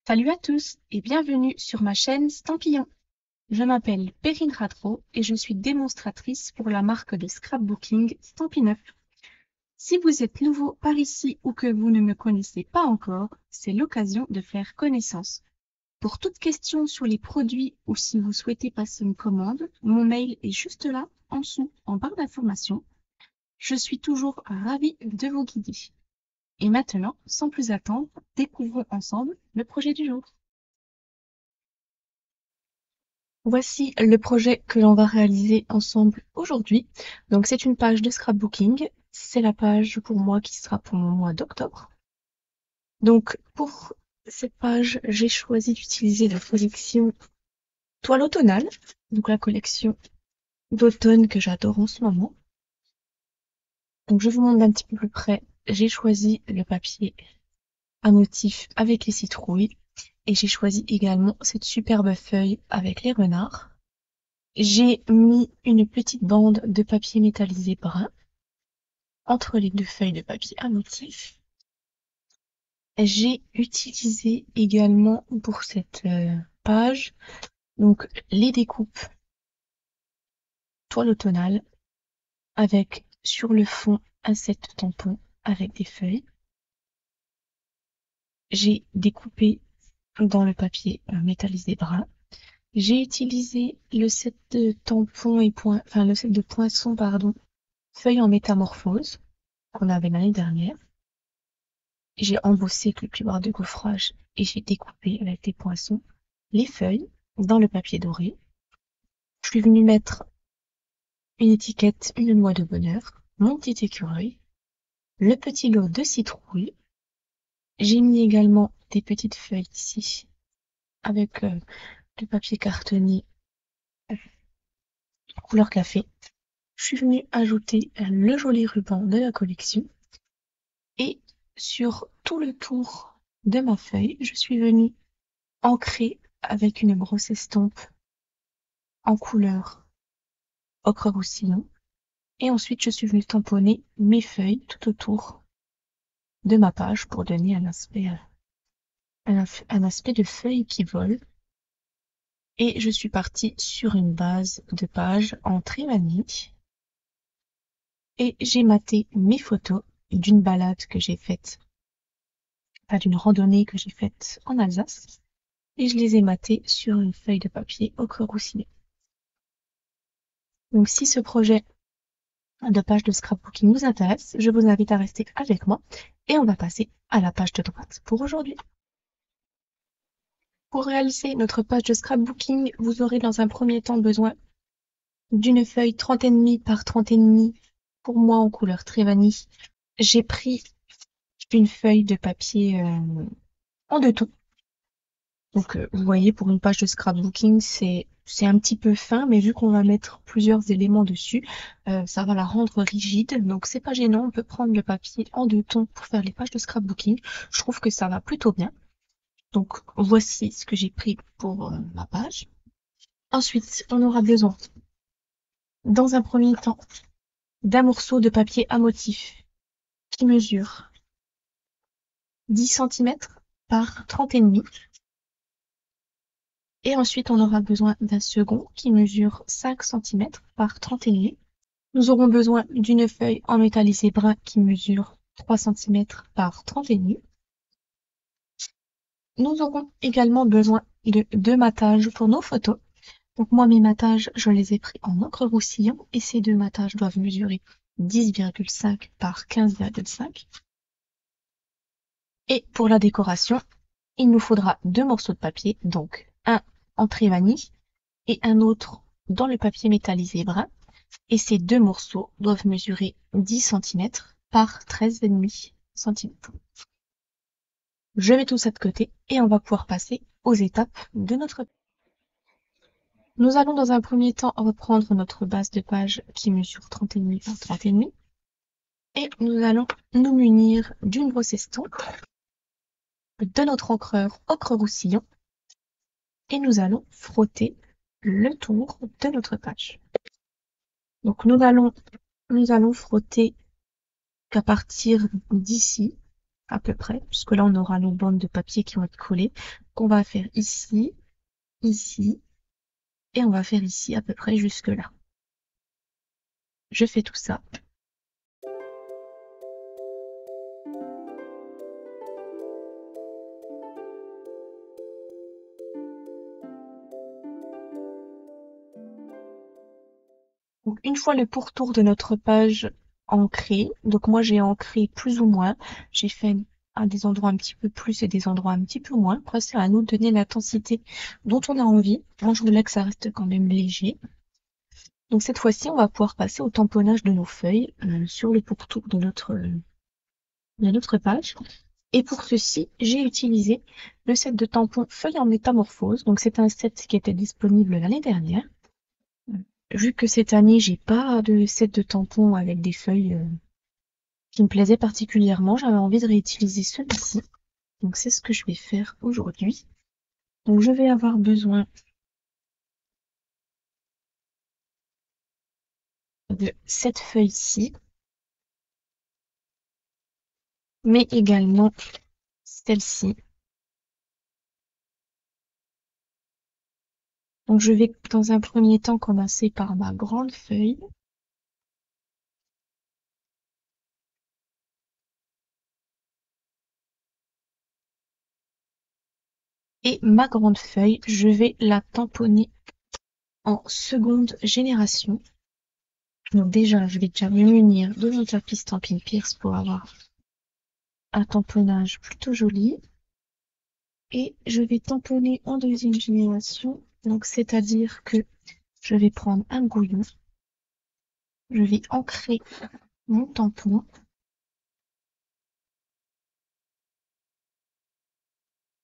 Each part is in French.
Salut à tous et bienvenue sur ma chaîne Stampillon. Je m'appelle Perrine Ratro et je suis démonstratrice pour la marque de scrapbooking Stampineuf. Si vous êtes nouveau par ici ou que vous ne me connaissez pas encore, c'est l'occasion de faire connaissance. Pour toute question sur les produits ou si vous souhaitez passer une commande, mon mail est juste là, en dessous, en barre d'information. Je suis toujours ravie de vous guider. Et maintenant, sans plus attendre, découvrons ensemble le projet du jour. Voici le projet que l'on va réaliser ensemble aujourd'hui. Donc, c'est une page de scrapbooking. C'est la page pour moi qui sera pour mon mois d'octobre. Donc, pour cette page, j'ai choisi d'utiliser la collection Toile automnale. Donc, la collection d'automne que j'adore en ce moment. Donc, je vous montre d'un petit peu plus près. J'ai choisi le papier à motif avec les citrouilles. Et j'ai choisi également cette superbe feuille avec les renards. J'ai mis une petite bande de papier métallisé brun entre les deux feuilles de papier à motif. J'ai utilisé également pour cette page donc les découpes toile automnale avec sur le fond un set de tampons avec des feuilles. J'ai découpé dans le papier métallisé brun. J'ai utilisé le set de tampons et le set de poinçons, pardon, feuilles en métamorphose qu'on avait l'année dernière. J'ai embossé avec le plioir de gaufrage et j'ai découpé avec des poinçons les feuilles dans le papier doré. Je suis venue mettre une étiquette, une noix de bonheur, mon petit écureuil, le petit lot de citrouilles. J'ai mis également des petites feuilles ici avec du papier cartonné couleur café. Je suis venue ajouter le joli ruban de la collection et sur tout le tour de ma feuille, je suis venue ancrer avec une brosse estompe en couleur ocre roussillon. Et ensuite, je suis venue tamponner mes feuilles tout autour de ma page pour donner un aspect de feuilles qui volent. Et je suis partie sur une base de page en trémanie. Et j'ai maté mes photos d'une balade que j'ai faite, enfin d'une randonnée que j'ai faite en Alsace. Et je les ai matées sur une feuille de papier ocre roussillon. Donc si ce projet de page de scrapbooking vous intéresse, je vous invite à rester avec moi et on va passer à la page de droite pour aujourd'hui. Pour réaliser notre page de scrapbooking, vous aurez dans un premier temps besoin d'une feuille 30,5 par 30,5 pour moi en couleur très vanille. J'ai pris une feuille de papier en deux tons. Donc vous voyez, pour une page de scrapbooking, c'est un petit peu fin, mais vu qu'on va mettre plusieurs éléments dessus, ça va la rendre rigide. Donc c'est pas gênant, on peut prendre le papier en deux tons pour faire les pages de scrapbooking. Je trouve que ça va plutôt bien. Donc voici ce que j'ai pris pour ma page. Ensuite, on aura besoin, dans un premier temps, d'un morceau de papier à motif qui mesure 10 cm par 30,5. Et ensuite, on aura besoin d'un second qui mesure 5 cm par 30,5. Nous aurons besoin d'une feuille en métallisé brun qui mesure 3 cm par 30,5. Nous aurons également besoin de deux matages pour nos photos. Donc moi, mes matages, je les ai pris en ocre roussillon et ces deux matages doivent mesurer 10,5 par 15,5. Et pour la décoration, il nous faudra deux morceaux de papier, donc un en vanille et un autre dans le papier métallisé brun. Et ces deux morceaux doivent mesurer 10 cm par 13,5 cm. Je mets tout ça de côté et on va pouvoir passer aux étapes de notre page. Nous allons dans un premier temps reprendre notre base de page qui mesure 30,5 par 30,5 et nous allons nous munir d'une brosse estompe, de notre encreur ocre roussillon et nous allons frotter le tour de notre page. Donc nous allons frotter qu'à partir d'ici à peu près, puisque là on aura nos bandes de papier qui vont être collées. qu'on va faire ici, ici, et on va faire ici à peu près jusque là. Je fais tout ça. Donc, une fois le pourtour de notre page ancré, donc moi j'ai ancré plus ou moins, j'ai fait à des endroits un petit peu plus et des endroits un petit peu moins. Après, c'est à nous de donner l'intensité dont on a envie. Moi, je voulais que ça reste quand même léger. Donc cette fois-ci, on va pouvoir passer au tamponnage de nos feuilles sur le pourtour de notre page. Et pour ceci, j'ai utilisé le set de tampons feuilles en métamorphose. Donc c'est un set qui était disponible l'année dernière. Vu que cette année, j'ai pas de set de tampons avec des feuilles qui me plaisaient particulièrement, j'avais envie de réutiliser celui-ci. Donc c'est ce que je vais faire aujourd'hui. Donc je vais avoir besoin de cette feuille-ci, mais également celle-ci. Donc je vais dans un premier temps commencer par ma grande feuille. Et ma grande feuille, je vais la tamponner en seconde génération. Donc déjà, je vais déjà me munir de mon tapis Stampin' Pierce pour avoir un tamponnage plutôt joli. Et je vais tamponner en deuxième génération. Donc c'est-à-dire que je vais prendre un bouillon. Je vais ancrer mon tampon.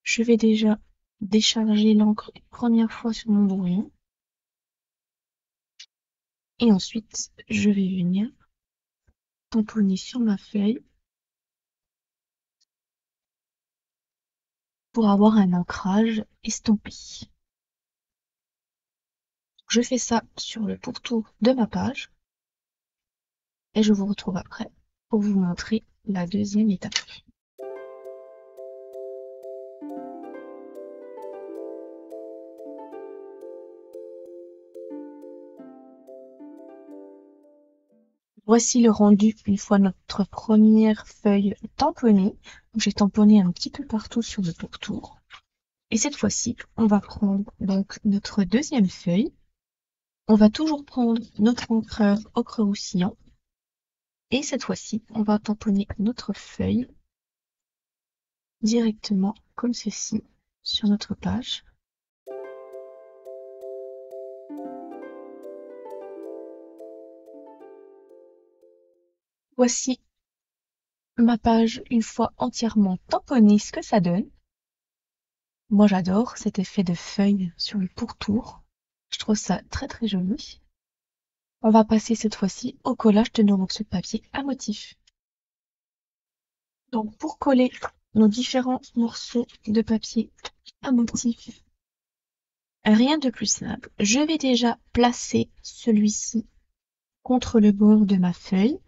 Je vais déjà décharger l'encre une première fois sur mon brouillon. Et ensuite, je vais venir tamponner sur ma feuille pour avoir un ancrage estampé. Je fais ça sur le pourtour de ma page et je vous retrouve après pour vous montrer la deuxième étape. Voici le rendu une fois notre première feuille tamponnée. J'ai tamponné un petit peu partout sur le pourtour. Et cette fois-ci, on va prendre donc notre deuxième feuille. On va toujours prendre notre encreur ocre roussillon. Et cette fois-ci, on va tamponner notre feuille directement comme ceci sur notre page. Voici ma page une fois entièrement tamponnée, ce que ça donne. Moi j'adore cet effet de feuille sur le pourtour. Je trouve ça très très joli. On va passer cette fois-ci au collage de nos morceaux de papier à motif. Donc pour coller nos différents morceaux de papier à motif, rien de plus simple. Je vais déjà placer celui-ci contre le bord de ma feuille.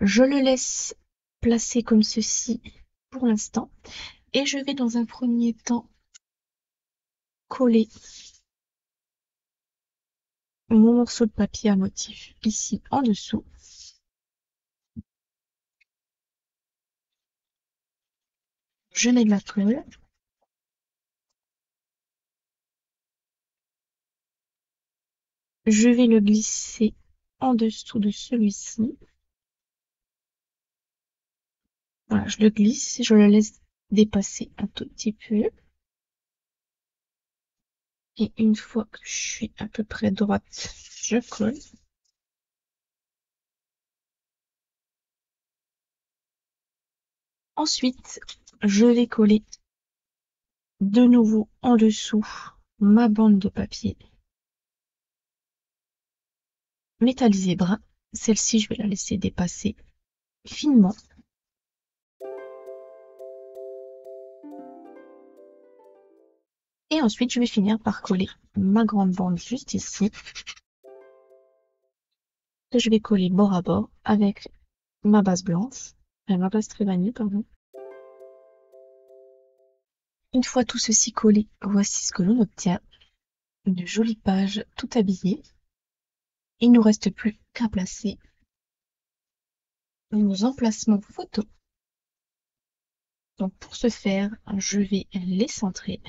Je le laisse placer comme ceci pour l'instant. Et je vais dans un premier temps coller mon morceau de papier à motif ici en dessous. Je mets de la colle. Je vais le glisser en dessous de celui-ci. Voilà, je le glisse, je le laisse dépasser un tout petit peu. Et une fois que je suis à peu près droite, je colle. Ensuite, je vais coller de nouveau en dessous ma bande de papier métallisé brun. Celle-ci, je vais la laisser dépasser finement. Et ensuite, je vais finir par coller ma grande bande juste ici. Que je vais coller bord à bord avec ma base blanche, ma base très vanille, pardon. Une fois tout ceci collé, voici ce que l'on obtient. Une jolie page tout habillée. Il ne nous reste plus qu'à placer nos emplacements photos. Donc pour ce faire, je vais les centrer.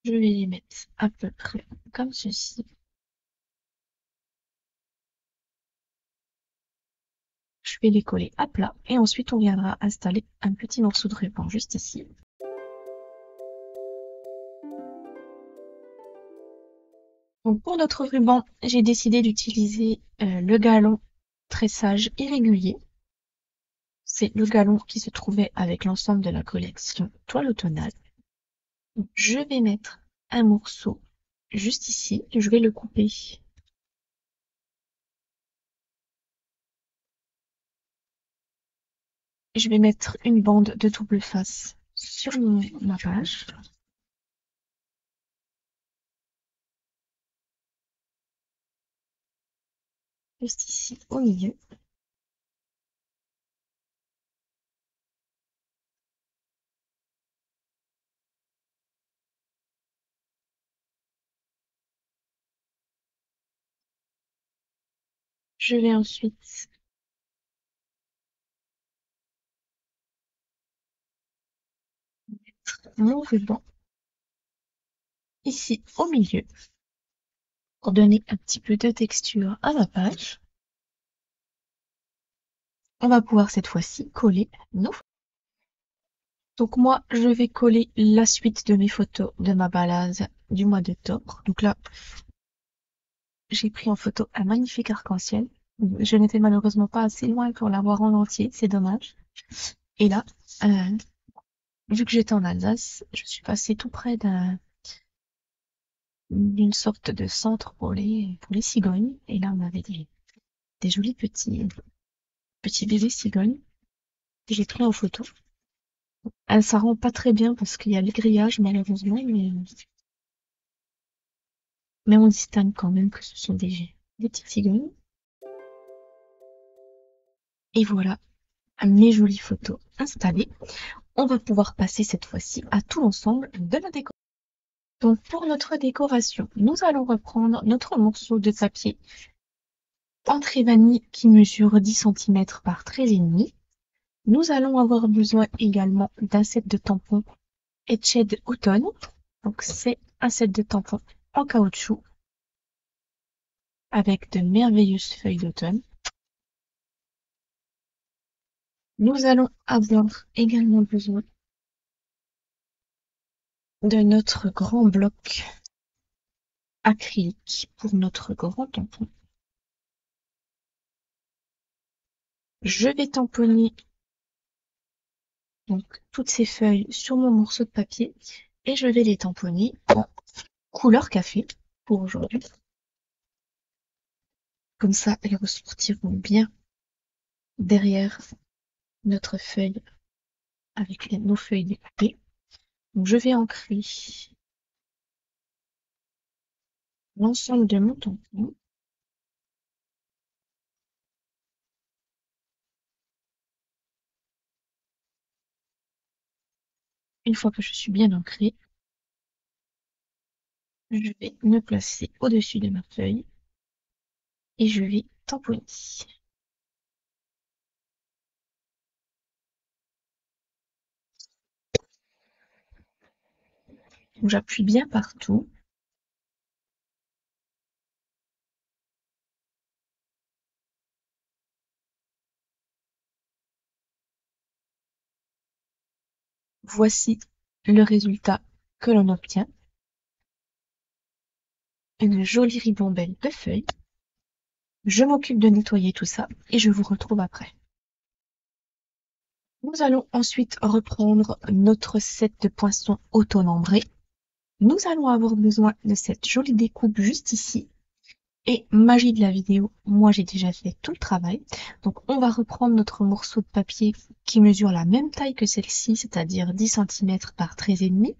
Je vais les mettre à peu près comme ceci. Je vais les coller à plat et ensuite on viendra installer un petit morceau de ruban juste ici. Donc pour notre ruban, j'ai décidé d'utiliser le galon tressage irrégulier. C'est le galon qui se trouvait avec l'ensemble de la collection toile automnale. Je vais mettre un morceau juste ici, je vais le couper. Je vais mettre une bande de double face sur ma page. Juste ici au milieu. Je vais ensuite mettre mon ruban ici au milieu pour donner un petit peu de texture à ma page. On va pouvoir cette fois-ci coller nos photos. Donc moi, je vais coller la suite de mes photos de ma balade du mois d'octobre. Donc là, j'ai pris en photo un magnifique arc-en-ciel. Je n'étais malheureusement pas assez loin pour l'avoir en entier, c'est dommage. Et là, vu que j'étais en Alsace, je suis passée tout près d'une sorte de centre pour les cigognes. Et là, on avait des jolis petits bébés cigognes que j'ai pris en photo. Ça rend pas très bien parce qu'il y a les grillages malheureusement, mais on distingue quand même que ce sont des petites cigognes. Et voilà mes jolies photos installées. On va pouvoir passer cette fois-ci à tout l'ensemble de la décoration. Donc pour notre décoration, nous allons reprendre notre morceau de papier en vanille qui mesure 10 cm par 13,5. Nous allons avoir besoin également d'un set de tampons Etched Automne. Donc c'est un set de tampons en caoutchouc avec de merveilleuses feuilles d'automne. Nous allons avoir également besoin de notre grand bloc acrylique pour notre grand tampon. Je vais tamponner donc toutes ces feuilles sur mon morceau de papier et je vais les tamponner en couleur café pour aujourd'hui. Comme ça, elles ressortiront bien derrière notre feuille avec nos feuilles découpées. Donc, je vais ancrer l'ensemble de mon tampon. Une fois que je suis bien ancrée, je vais me placer au-dessus de ma feuille et je vais tamponner. Donc, j'appuie bien partout. Voici le résultat que l'on obtient. Une jolie ribambelle de feuilles. Je m'occupe de nettoyer tout ça et je vous retrouve après. Nous allons ensuite reprendre notre set de poinçons auto-nombrés. Nous allons avoir besoin de cette jolie découpe juste ici. Et magie de la vidéo, moi j'ai déjà fait tout le travail. Donc on va reprendre notre morceau de papier qui mesure la même taille que celle-ci, c'est-à-dire 10 cm par 13,5.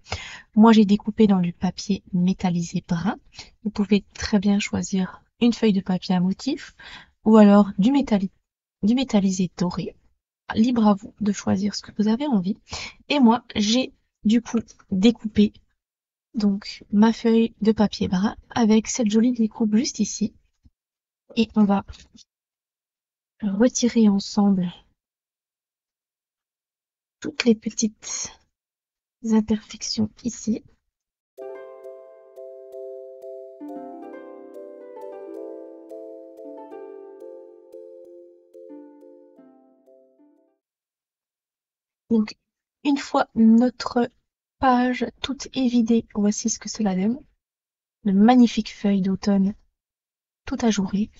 Moi j'ai découpé dans du papier métallisé brun. Vous pouvez très bien choisir une feuille de papier à motif ou alors du métallique du métallisé doré. Libre à vous de choisir ce que vous avez envie. Et moi, j'ai du coup découpé donc ma feuille de papier brun avec cette jolie découpe juste ici. Et on va retirer ensemble toutes les petites imperfections ici. Donc, une fois notre page toute évidée, voici ce que cela donne. Une magnifique feuille d'automne tout ajourée.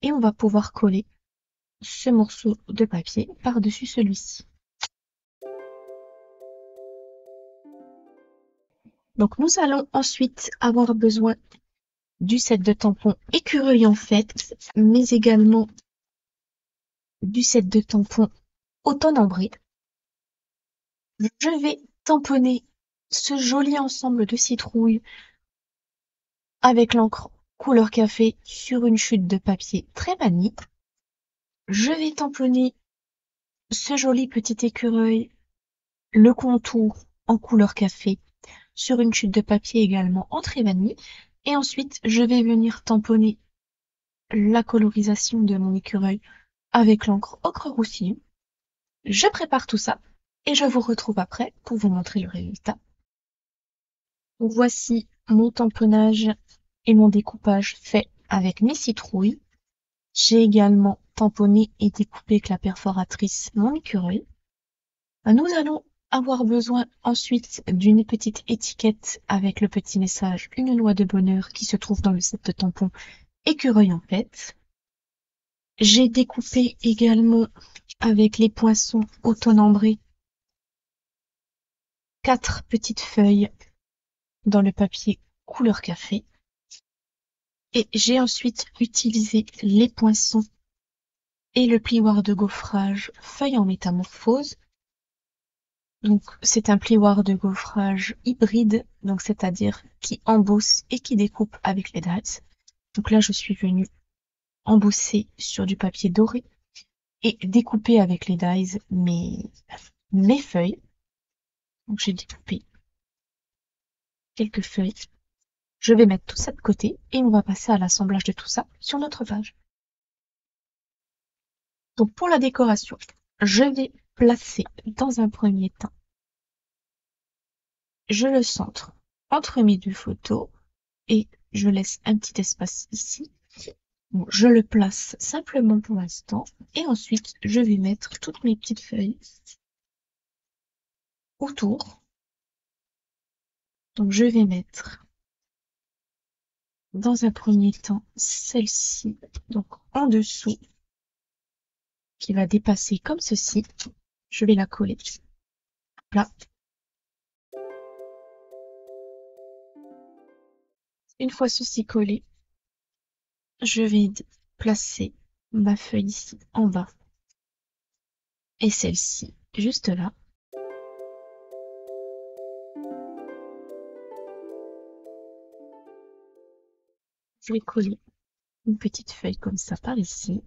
Et on va pouvoir coller ce morceau de papier par-dessus celui-ci. Donc, nous allons ensuite avoir besoin du set de tampons écureuil en fait, mais également du set de tampons automne ambré. Je vais tamponner ce joli ensemble de citrouilles avec l'encre couleur café sur une chute de papier très vanille. Je vais tamponner ce joli petit écureuil, le contour en couleur café sur une chute de papier également en très vanille. Et ensuite, je vais venir tamponner la colorisation de mon écureuil avec l'encre ocre roussillon. Je prépare tout ça et je vous retrouve après pour vous montrer le résultat. Voici mon tamponnage et mon découpage fait avec mes citrouilles. J'ai également tamponné et découpé avec la perforatrice mon écureuil. Nous allons avoir besoin ensuite d'une petite étiquette avec le petit message Une noix de bonheur qui se trouve dans le set de tampons écureuil en fait. J'ai découpé également avec les poinçons automne ambré 4 petites feuilles dans le papier couleur café. Et j'ai ensuite utilisé les poinçons et le plioir de gaufrage feuille en métamorphose. Donc c'est un plioir de gaufrage hybride, donc c'est-à-dire qui embosse et qui découpe avec les dates. Donc là je suis venue embosser sur du papier doré et découper avec les dies mes feuilles. Donc j'ai découpé quelques feuilles. Je vais mettre tout ça de côté et on va passer à l'assemblage de tout ça sur notre page. Donc pour la décoration, je vais placer dans un premier temps, je le centre entre mes deux photos et je laisse un petit espace ici. Bon, je le place simplement pour l'instant et ensuite je vais mettre toutes mes petites feuilles autour. Donc je vais mettre dans un premier temps celle-ci, donc en dessous, qui va dépasser comme ceci. Je vais la coller là. Une fois ceci collé, je vais placer ma feuille ici en bas et celle-ci juste là. Je vais coller une petite feuille comme ça par ici.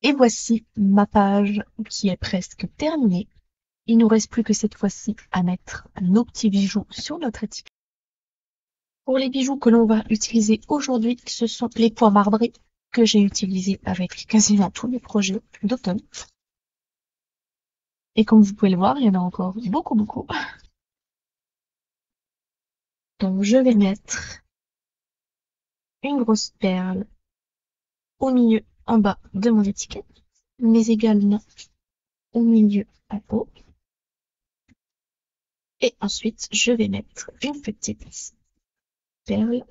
Et voici ma page qui est presque terminée. Il nous reste plus que cette fois-ci à mettre nos petits bijoux sur notre étiquette. Pour les bijoux que l'on va utiliser aujourd'hui, ce sont les pois marbrés que j'ai utilisés avec quasiment tous les projets d'automne. Et comme vous pouvez le voir, il y en a encore beaucoup. Donc je vais mettre une grosse perle au milieu en bas de mon étiquette, mais également au milieu en haut. Et ensuite, je vais mettre une petite perle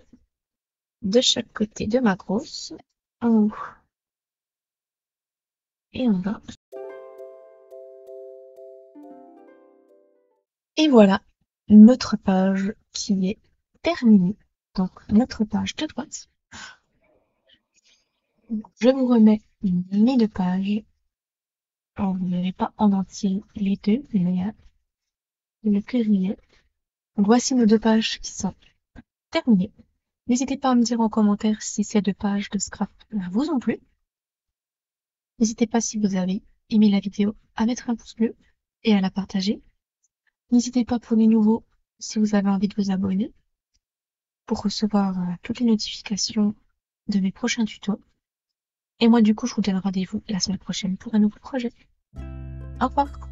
de chaque côté de ma grosse, en haut et en bas. Et voilà, notre page qui est terminée. Donc, notre page de droite. Je vous remets mes deux pages. Alors, vous ne verrez pas en entier les deux, mais le courrier. Donc, voici nos deux pages qui sont terminées. N'hésitez pas à me dire en commentaire si ces deux pages de scrap vous ont plu. N'hésitez pas, si vous avez aimé la vidéo, à mettre un pouce bleu et à la partager. N'hésitez pas, pour les nouveaux, si vous avez envie de vous abonner pour recevoir toutes les notifications de mes prochains tutos. Et moi, du coup, je vous donne rendez-vous la semaine prochaine pour un nouveau projet. Au revoir!